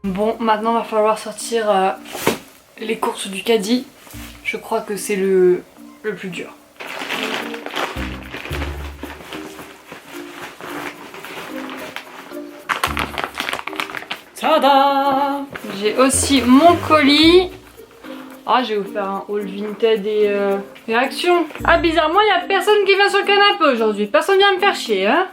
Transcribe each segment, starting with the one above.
Bon, maintenant va falloir sortir les courses du caddie. Je crois que c'est le plus dur. Tada! J'ai aussi mon colis. Ah, je vais vous faire un haul Vinted et Action. Ah, bizarrement, il n'y a personne qui vient sur le canapé aujourd'hui. Personne vient me faire chier, hein?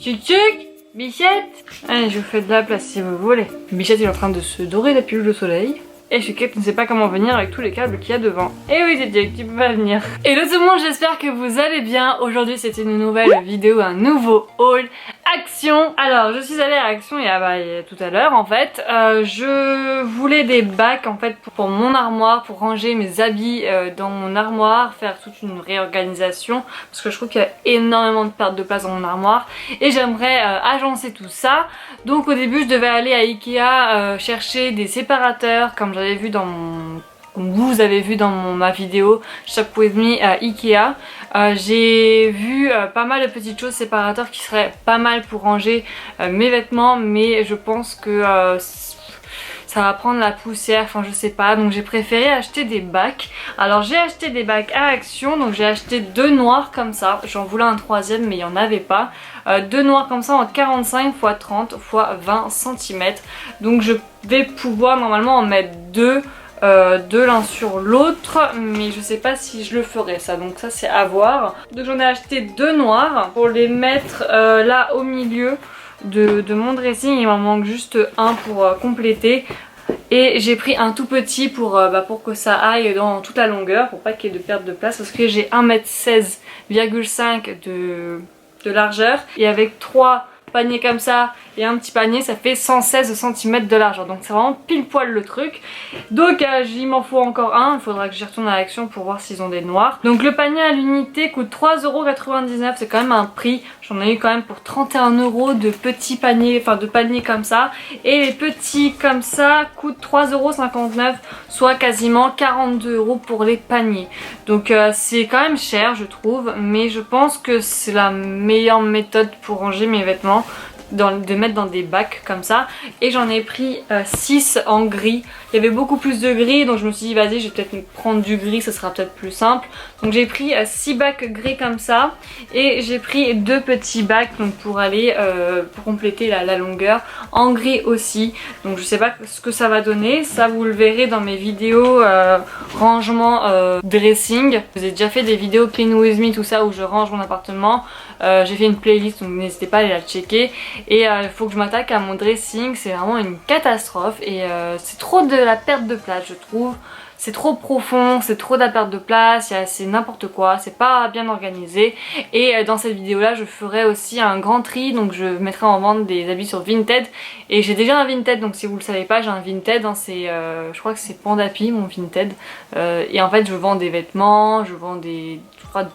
Tchuc, Bichette. Allez, je vous fais de la place si vous voulez. Bichette est en train de se dorer la pilule au soleil. Et Chuckette ne sait pas comment venir avec tous les câbles qu'il y a devant. Et oui, c'est Jack, tu peux pas venir. Hello tout le monde, j'espère que vous allez bien. Aujourd'hui, c'est une nouvelle vidéo, un nouveau haul Action. Alors, je suis allée à Action il y a tout à l'heure en fait. Je voulais des bacs en fait pour mon armoire, pour ranger mes habits dans mon armoire, faire toute une réorganisation parce que je trouve qu'il y a énormément de perte de place dans mon armoire et j'aimerais agencer tout ça. Donc au début, je devais aller à Ikea chercher des séparateurs comme j'avais vu dans mon... Comme vous avez vu dans ma vidéo Shop With Me à Ikea. J'ai vu pas mal de petites choses séparateurs qui seraient pas mal pour ranger mes vêtements, mais je pense que ça va prendre la poussière, enfin je sais pas, donc j'ai préféré acheter des bacs. Alors j'ai acheté des bacs à Action, donc j'ai acheté 2 noirs comme ça, j'en voulais un troisième mais il n'y en avait pas. 2 noirs comme ça en 45 x 30 x 20 cm, donc je vais pouvoir normalement en mettre 2 de l'un sur l'autre, mais je sais pas si je le ferai ça, donc ça c'est à voir. Donc j'en ai acheté 2 noirs pour les mettre là au milieu de mon dressing. Il m'en manque juste un pour compléter. Et j'ai pris un tout petit pour que ça aille dans toute la longueur, pour pas qu'il y ait de perte de place, parce que j'ai 1m16,5 de largeur et avec 3 paniers comme ça et un petit panier, ça fait 116 cm de largeur, donc c'est vraiment pile poil le truc. Donc il m'en faut encore un, il faudra que j'y retourne à Action pour voir s'ils ont des noirs. Donc le panier à l'unité coûte 3,99 €, c'est quand même un prix. J'en ai eu quand même pour 31 € de petits paniers, enfin de paniers comme ça, et les petits comme ça coûtent 3,59 €, soit quasiment 42 € pour les paniers. Donc c'est quand même cher je trouve, mais je pense que c'est la meilleure méthode pour ranger mes vêtements, de mettre dans des bacs comme ça. Et j'en ai pris 6 en gris. Il y avait beaucoup plus de gris, donc je me suis dit vas-y, je vais peut-être prendre du gris, ça sera peut-être plus simple. Donc j'ai pris 6 bacs gris comme ça, et j'ai pris 2 petits bacs donc pour aller pour compléter la longueur en gris aussi. Donc je sais pas ce que ça va donner, ça vous le verrez dans mes vidéos rangement dressing. J'ai déjà fait des vidéos clean with me, tout ça, où je range mon appartement. J'ai fait une playlist, donc n'hésitez pas à aller la checker. Et il faut que je m'attaque à mon dressing, c'est vraiment une catastrophe et c'est trop de la perte de place je trouve. C'est trop profond, c'est trop de la perte de place, c'est n'importe quoi, c'est pas bien organisé. Et dans cette vidéo là je ferai aussi un grand tri, donc je mettrai en vente des habits sur Vinted. Et j'ai déjà un Vinted, donc si vous le savez pas, j'ai un Vinted, hein, je crois que c'est Pandapi mon Vinted. Et en fait je vends des vêtements, je vends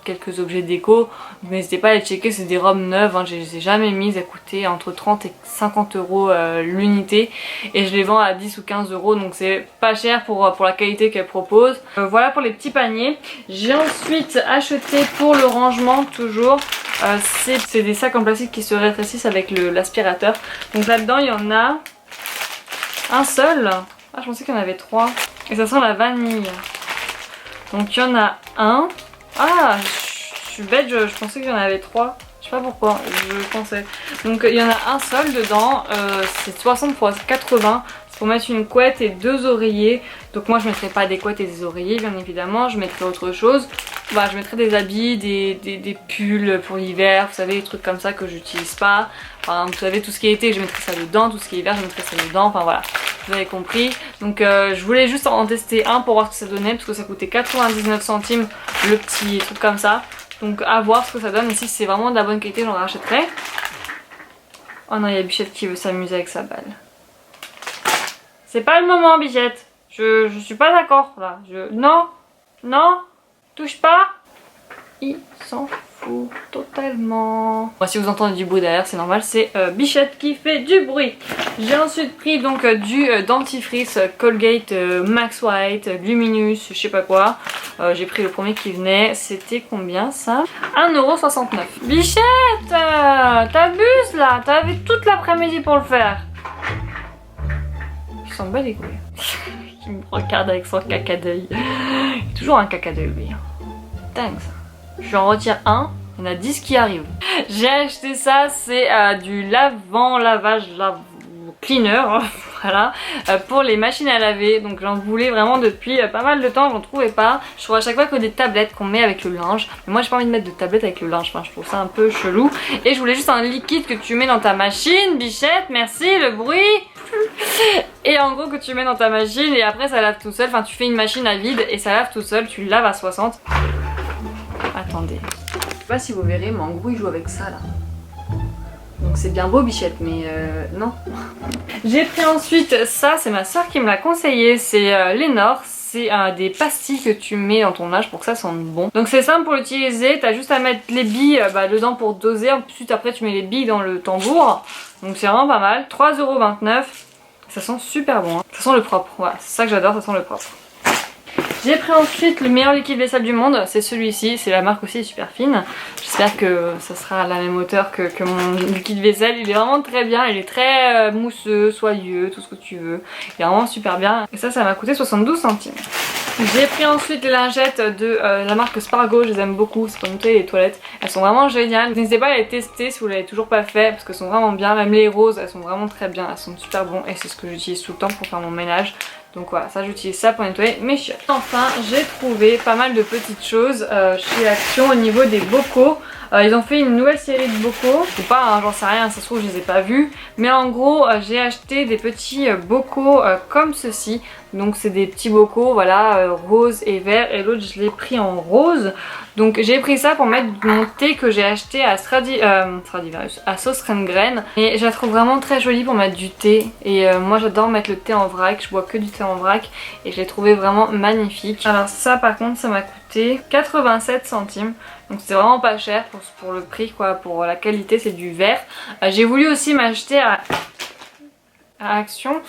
quelques objets déco. N'hésitez pas à les checker, c'est des robes neuves, hein, je les ai jamais mises, elles coûtaient entre 30 et 50 € l'unité. Et je les vends à 10 ou 15 €, donc c'est pas cher pour la qualité qu'elle propose. Voilà pour les petits paniers. J'ai ensuite acheté pour le rangement toujours, c'est des sacs en plastique qui se rétrécissent avec l'aspirateur. Donc là-dedans il y en a un seul. Ah, je pensais qu'il y en avait 3. Et ça sent la vanille. Donc il y en a un. Ah, je suis bête, je pensais qu'il y en avait 3. Je sais pas pourquoi, je pensais. Donc il y en a un seul dedans, c'est 60 x 80. C'est pour mettre une couette et 2 oreillers. Donc moi je mettrai pas des couettes et des oreillers bien évidemment, je mettrai autre chose. Bah, je mettrai des habits, des pulls pour l'hiver, vous savez, des trucs comme ça que j'utilise pas. Enfin, vous savez, tout ce qui est été je mettrai ça dedans, tout ce qui est hiver je mettrai ça dedans, enfin voilà, vous avez compris. Donc je voulais juste en tester un pour voir ce que ça donnait, parce que ça coûtait 99 centimes le petit truc comme ça. Donc à voir ce que ça donne, et si c'est vraiment de la bonne qualité j'en rachèterai. Oh non, il y a Bichette qui veut s'amuser avec sa balle. C'est pas le moment Bichette, je suis pas d'accord là, non, non, touche pas. Il s'en fout totalement. Bon, si vous entendez du bruit derrière, c'est normal, c'est Bichette qui fait du bruit. J'ai ensuite pris donc du dentifrice Colgate Max White, Luminous, je sais pas quoi. J'ai pris le premier qui venait, c'était combien ça? 1,69 €. Bichette, t'abuses là, t'avais toute l'après-midi pour le faire. qui s'en bat les couilles. Qui me regarde avec son caca d'œil. Toujours un caca d'œil lui. Dingue ça. Je en retire un, il y en a 10 qui arrivent. J'ai acheté ça, c'est du lavage cleaner, voilà, pour les machines à laver. Donc j'en voulais vraiment depuis pas mal de temps, j'en trouvais pas. Je trouve à chaque fois que des tablettes qu'on met avec le linge. Mais moi j'ai pas envie de mettre de tablettes avec le linge, enfin je trouve ça un peu chelou. Et je voulais juste un liquide que tu mets dans ta machine, bichette, merci le bruit. Et en gros que tu mets dans ta machine et après ça lave tout seul. Enfin tu fais une machine à vide et ça lave tout seul, tu laves à 60. Attendez. Je sais pas si vous verrez, mais en gros il joue avec ça là. Donc c'est bien beau bichette, mais non. J'ai pris ensuite ça, c'est ma soeur qui me l'a conseillé, c'est Lénore. C'est des pastilles que tu mets dans ton linge pour que ça sente bon. Donc c'est simple pour l'utiliser, t'as juste à mettre les billes dedans pour doser. Ensuite après tu mets les billes dans le tambour. Donc c'est vraiment pas mal. 3,29 €. Ça sent super bon. Hein. Ça sent le propre, voilà, c'est ça que j'adore, ça sent le propre. J'ai pris ensuite le meilleur liquide vaisselle du monde, c'est celui-ci, c'est la marque aussi super fine. J'espère que ça sera à la même hauteur que mon liquide vaisselle. Il est vraiment très bien, il est très mousseux, soyeux, tout ce que tu veux. Il est vraiment super bien. Et ça m'a coûté 72 centimes. J'ai pris ensuite les lingettes de la marque Spargo, je les aime beaucoup, c'est pour nettoyer les toilettes. Elles sont vraiment géniales. N'hésitez pas à les tester si vous l'avez toujours pas fait parce qu'elles sont vraiment bien. Même les roses, elles sont vraiment très bien, elles sont super bonnes et c'est ce que j'utilise tout le temps pour faire mon ménage. Donc voilà, ça j'utilise ça pour nettoyer mes chiottes. Enfin, j'ai trouvé pas mal de petites choses chez Action au niveau des bocaux. Ils ont fait une nouvelle série de bocaux. Je sais pas, hein, j'en sais rien, ça se trouve je les ai pas vus. Mais en gros, j'ai acheté des petits bocaux comme ceci. Donc c'est des petits bocaux, voilà, rose et vert. Et l'autre je l'ai pris en rose. Donc j'ai pris ça pour mettre mon thé que j'ai acheté à Stradivarius, à Sauce Rengren. Et je la trouve vraiment très jolie pour mettre du thé. Et moi j'adore mettre le thé en vrac, je bois que du thé en vrac. Et je l'ai trouvé vraiment magnifique. Alors ça par contre ça m'a coûté 87 centimes. Donc c'est vraiment pas cher pour le prix quoi, pour la qualité, c'est du verre. J'ai voulu aussi m'acheter à Action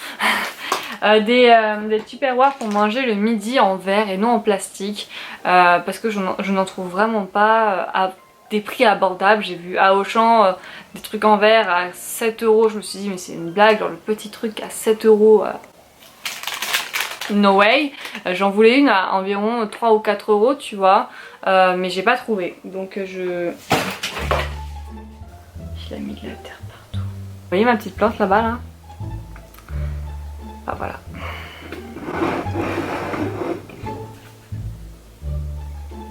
des tupperwares pour manger le midi en verre et non en plastique parce que je n'en trouve vraiment pas à des prix abordables. J'ai vu à Auchan des trucs en verre à 7 €, je me suis dit mais c'est une blague, genre le petit truc à 7 €. No way. J'en voulais une à environ 3 ou 4 € tu vois, mais j'ai pas trouvé. Donc il a mis de la terre partout. Vous voyez ma petite plante là-bas là? Ah voilà.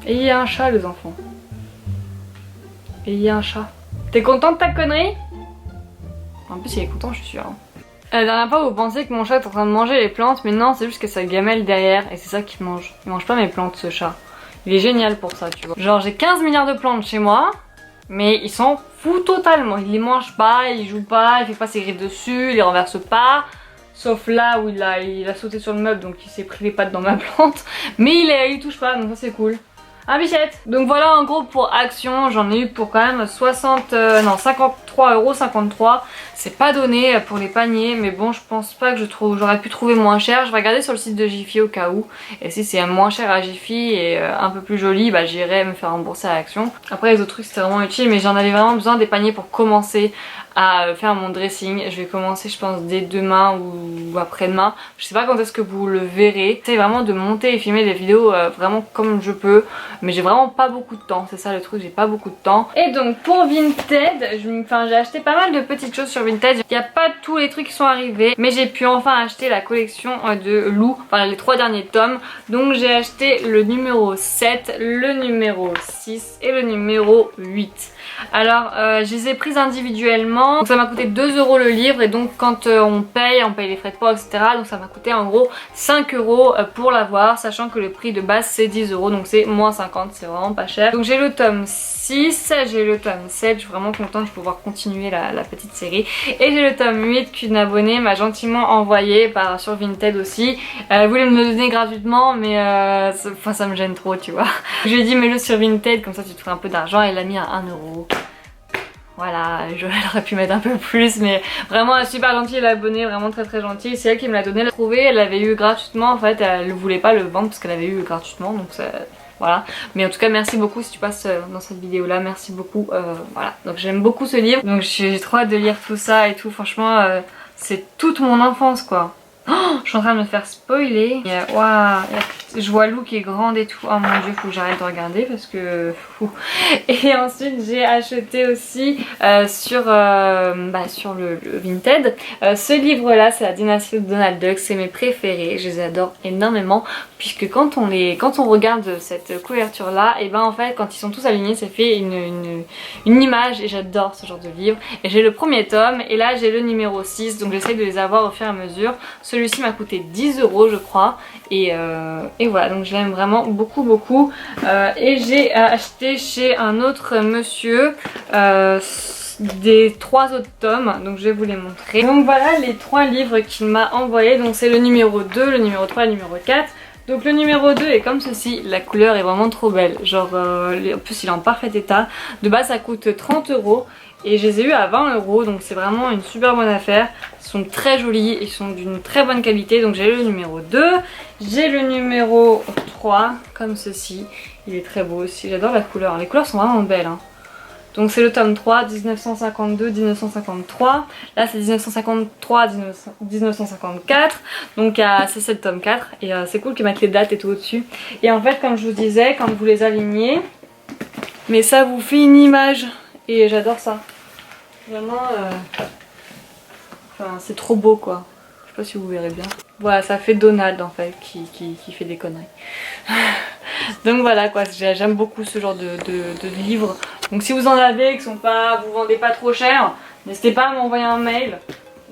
Et il y a un chat les enfants. Et il y a un chat. T'es content de ta connerie? En plus il est content je suis sûre. Hein. La dernière fois vous pensez que mon chat est en train de manger les plantes, mais non c'est juste que sa gamelle derrière et c'est ça qu'il mange. Il mange pas mes plantes ce chat. Il est génial pour ça tu vois. Genre j'ai 15 milliards de plantes chez moi, mais il s'en fout totalement. Il les mange pas, il joue pas, il fait pas ses griffes dessus, il les renverse pas. Sauf là où il a sauté sur le meuble donc il s'est pris les pattes dans ma plante. Mais il touche pas donc ça c'est cool. Un bichette. Donc voilà en gros pour Action, j'en ai eu pour quand même 53,53 €. C'est pas donné pour les paniers mais bon je pense pas que j'aurais pu trouver moins cher. Je vais regarder sur le site de Jiffy au cas où. Et si c'est moins cher à Jiffy et un peu plus joli, bah j'irai me faire rembourser à Action. Après les autres trucs c'était vraiment utile mais j'en avais vraiment besoin des paniers pour commencer à faire mon dressing. Je vais commencer je pense dès demain ou après-demain. Je sais pas quand est-ce que vous le verrez. J'essaie vraiment de monter et filmer des vidéos vraiment comme je peux. Mais j'ai vraiment pas beaucoup de temps, c'est ça le truc, j'ai pas beaucoup de temps. Et donc pour Vinted, j'ai acheté pas mal de petites choses sur Vinted. Il n'y a pas tous les trucs qui sont arrivés, mais j'ai pu enfin acheter la collection de Lou, enfin les 3 derniers tomes. Donc j'ai acheté le numéro 7, le numéro 6 et le numéro 8. Alors je les ai prises individuellement, donc ça m'a coûté 2 € le livre et donc quand on paye les frais de port etc. Donc ça m'a coûté en gros 5 € pour l'avoir, sachant que le prix de base c'est 10 € donc c'est moins 50, c'est vraiment pas cher. Donc j'ai le tome 6, j'ai le tome 7, je suis vraiment contente de pouvoir continuer la petite série. Et j'ai le tome 8 qu'une abonnée m'a gentiment envoyé sur Vinted aussi. Elle voulait me le donner gratuitement mais ça me gêne trop tu vois. Je lui ai dit mets-le sur Vinted comme ça tu te feras un peu d'argent et elle l'a mis à 1 €. Voilà, j'aurais pu mettre un peu plus mais vraiment elle est super gentille l'abonnée, vraiment très très gentille. C'est elle qui me l'a donné, elle l'a trouvé, elle l'avait eu gratuitement en fait, elle ne voulait pas le vendre parce qu'elle avait eu gratuitement donc ça... Voilà, mais en tout cas merci beaucoup si tu passes dans cette vidéo là, merci beaucoup, voilà. Donc j'aime beaucoup ce livre, donc j'ai trop hâte de lire tout ça et tout, franchement c'est toute mon enfance quoi. Oh, je suis en train de me faire spoiler. Waouh, je vois Lou qui est grande et tout. Oh mon dieu, faut que j'arrête de regarder parce que... Et ensuite j'ai acheté aussi sur le Vinted. Ce livre là, c'est la dynastie de Donald Duck. C'est mes préférés, je les adore énormément. Puisque quand on regarde cette couverture là, et ben en fait quand ils sont tous alignés, ça fait une image. Et j'adore ce genre de livre. Et j'ai le premier tome et là j'ai le numéro 6. Donc j'essaye de les avoir au fur et à mesure. Celui-ci m'a coûté 10 € je crois. Et voilà, donc je l'aime vraiment beaucoup beaucoup. Et j'ai acheté chez un autre monsieur des 3 autres tomes, donc je vais vous les montrer. Donc voilà les 3 livres qu'il m'a envoyé. Donc c'est le numéro 2, le numéro 3 et le numéro 4. Donc le numéro 2 est comme ceci, la couleur est vraiment trop belle, genre en plus il est en parfait état. De base ça coûte 30 € et je les ai eu à 20 €, donc c'est vraiment une super bonne affaire. Ils sont très jolis, ils sont d'une très bonne qualité. Donc j'ai le numéro 2, j'ai le numéro 3 comme ceci, il est très beau aussi, j'adore la couleur, les couleurs sont vraiment belles hein. Donc c'est le tome 3, 1952-1953. Là c'est 1953-1954. Donc c'est le tome 4. Et c'est cool qu'ils mettent les dates et tout au-dessus. Et en fait comme je vous disais, quand vous les alignez, mais ça vous fait une image. Et j'adore ça. Vraiment, enfin, c'est trop beau quoi. Je sais pas si vous verrez bien. Voilà, ça fait Donald en fait qui fait des conneries. Donc voilà quoi, j'aime beaucoup ce genre de livres. Donc si vous en avez qui sont pas, vous vendez pas trop cher, n'hésitez pas à m'envoyer un mail.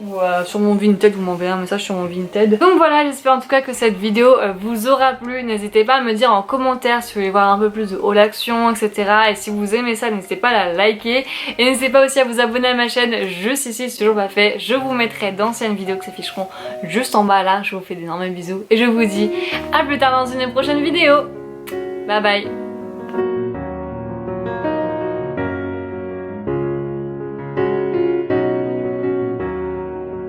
Ou sur mon Vinted, vous m'envoyez un message sur mon Vinted. Donc voilà, j'espère en tout cas que cette vidéo vous aura plu. N'hésitez pas à me dire en commentaire si vous voulez voir un peu plus de haul action, etc. Et si vous aimez ça, n'hésitez pas à la liker. Et n'hésitez pas aussi à vous abonner à ma chaîne juste ici, si c'est toujours pas fait. Je vous mettrai d'anciennes vidéos qui s'afficheront juste en bas là. Je vous fais d'énormes bisous. Et je vous dis à plus tard dans une prochaine vidéo. Bye bye.